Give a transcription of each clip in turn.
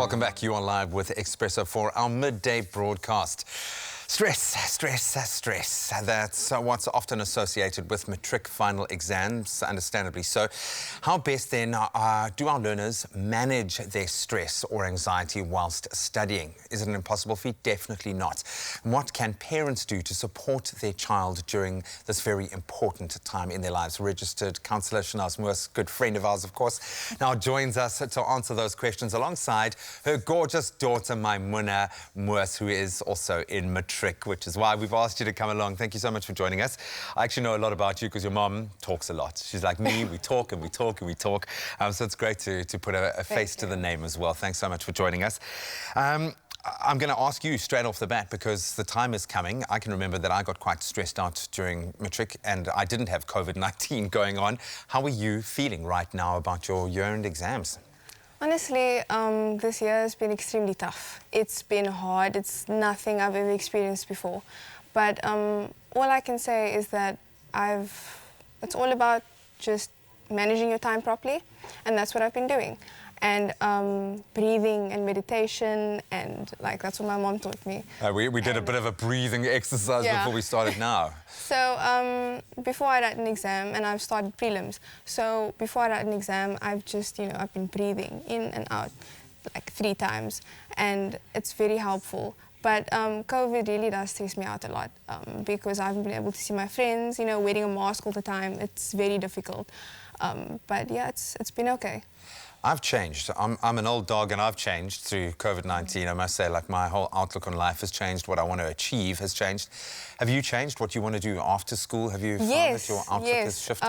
Welcome back. You are live with Expresso for our midday broadcast. Stress. That's what's often associated with matric final exams, understandably so. How best then do our learners manage their stress or anxiety whilst studying? Is it an impossible feat? Definitely not. And what can parents do to support their child during this very important time in their lives? Registered counsellor Shanaaz Moors, good friend of ours, of course, now joins us to answer those questions alongside her gorgeous daughter, Maimuna Moors, who is also in matric, which is why we've asked you to come along. Thank you so much for joining us. I actually know a lot about you because your mom talks a lot. She's like me, we talk and we talk and we talk. So it's great to put a face to the name as well. Thanks so much for joining us. I'm going to ask you straight off the bat because the time is coming. I can remember that I got quite stressed out during matric and I didn't have COVID-19 going on. How are you feeling right now about your year-end exams? Honestly, this year has been extremely tough. It's been hard. It's nothing I've ever experienced before. But all I can say is that it's all about just managing your time properly, and that's what I've been doing. And breathing and meditation, and that's what my mom taught me. We did a bit of a breathing exercise before we started now. So before I write an exam, and I've started prelims, so before I write an exam, I've just, I've been breathing in and out like 3 times, and it's very helpful. But COVID really does stress me out a lot because I haven't been able to see my friends, wearing a mask all the time. It's very difficult. But yeah, it's been okay. I've changed. I'm an old dog and I've changed through COVID-19. I must say, my whole outlook on life has changed. What I want to achieve has changed. Have you changed what you want to do after school? Have you found that your outlook has shifted?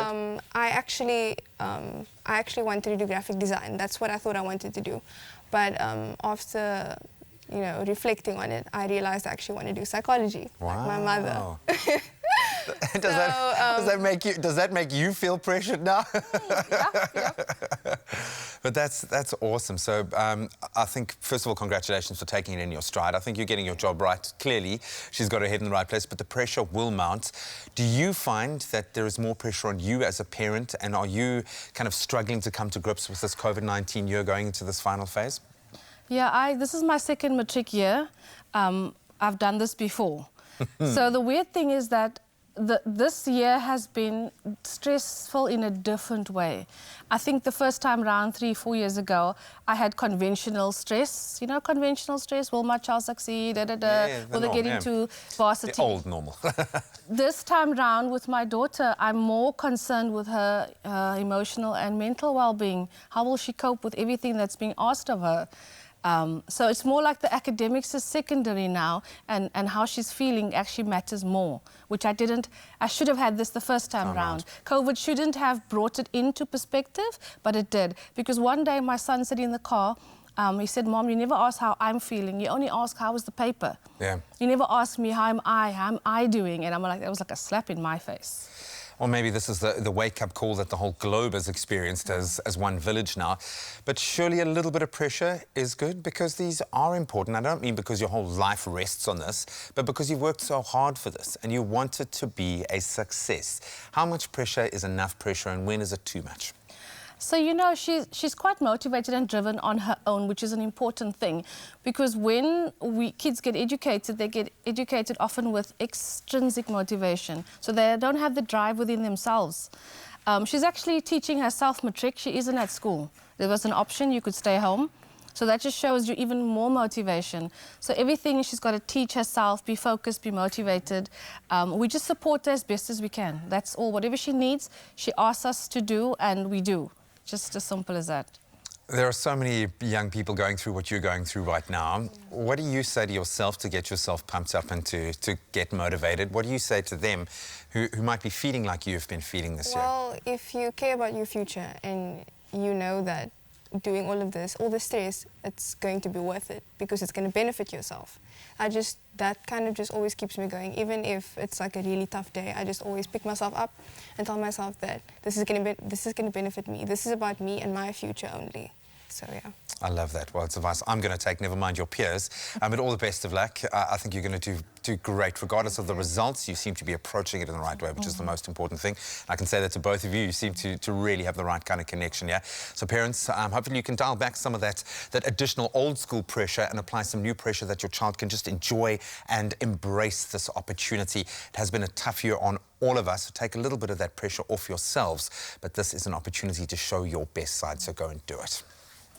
I actually wanted to do graphic design. That's what I thought I wanted to do. But after reflecting on it, I realized I actually want to do psychology, like my mother. Does that make you feel pressured now? Yeah. But that's awesome. So I think, first of all, congratulations for taking it in your stride. I think you're getting your job right. Clearly, she's got her head in the right place, but the pressure will mount. Do you find that there is more pressure on you as a parent, and are you kind of struggling to come to grips with this COVID-19 year going into this final phase? Yeah, this is my second matric year. I've done this before. So the weird thing is that this year has been stressful in a different way. I think the first time around 3-4 years ago, I had conventional stress. Conventional stress, will my child succeed, will they get into varsity? The old normal. This time round with my daughter, I'm more concerned with her emotional and mental well-being. How will she cope with everything that's being asked of her? So it's more like the academics is secondary now, and how she's feeling actually matters more, which I should have had this the first time round. COVID shouldn't have brought it into perspective, but it did. Because one day my son said in the car, he said, "Mom, you never ask how I'm feeling. You only ask how is the paper. Yeah. You never ask me how am I doing?" And I'm like, that was like a slap in my face. Or maybe this is the wake-up call that the whole globe has experienced as one village now. But surely a little bit of pressure is good because these are important. I don't mean because your whole life rests on this, but because you've worked so hard for this and you want it to be a success. How much pressure is enough pressure and when is it too much? So, she's quite motivated and driven on her own, which is an important thing. Because when kids get educated, they get educated often with extrinsic motivation. So they don't have the drive within themselves. She's actually teaching herself matric. She isn't at school. There was an option, you could stay home. So that just shows you even more motivation. So everything she's got to teach herself, be focused, be motivated. We just support her as best as we can. That's all. Whatever she needs, she asks us to do, and we do. Just as simple as that. There are so many young people going through what you're going through right now. What do you say to yourself to get yourself pumped up and to get motivated? What do you say to them who might be feeling like you've been feeling this year? Well, if you care about your future and you know that doing all of this, all the stress, it's going to be worth it because it's going to benefit yourself. That kind of just always keeps me going. Even if it's like a really tough day, I just always pick myself up and tell myself that this is going to benefit me. This is about me and my future only. So yeah. I love that. Well, it's advice I'm going to take, never mind your peers. But all the best of luck. I think you're going to do great. Regardless of the results, you seem to be approaching it in the right way, which is the most important thing. I can say that to both of you. You seem to really have the right kind of connection, yeah? So parents, hopefully you can dial back some of that additional old school pressure and apply some new pressure that your child can just enjoy and embrace this opportunity. It has been a tough year on all of us, so take a little bit of that pressure off yourselves. But this is an opportunity to show your best side, so go and do it.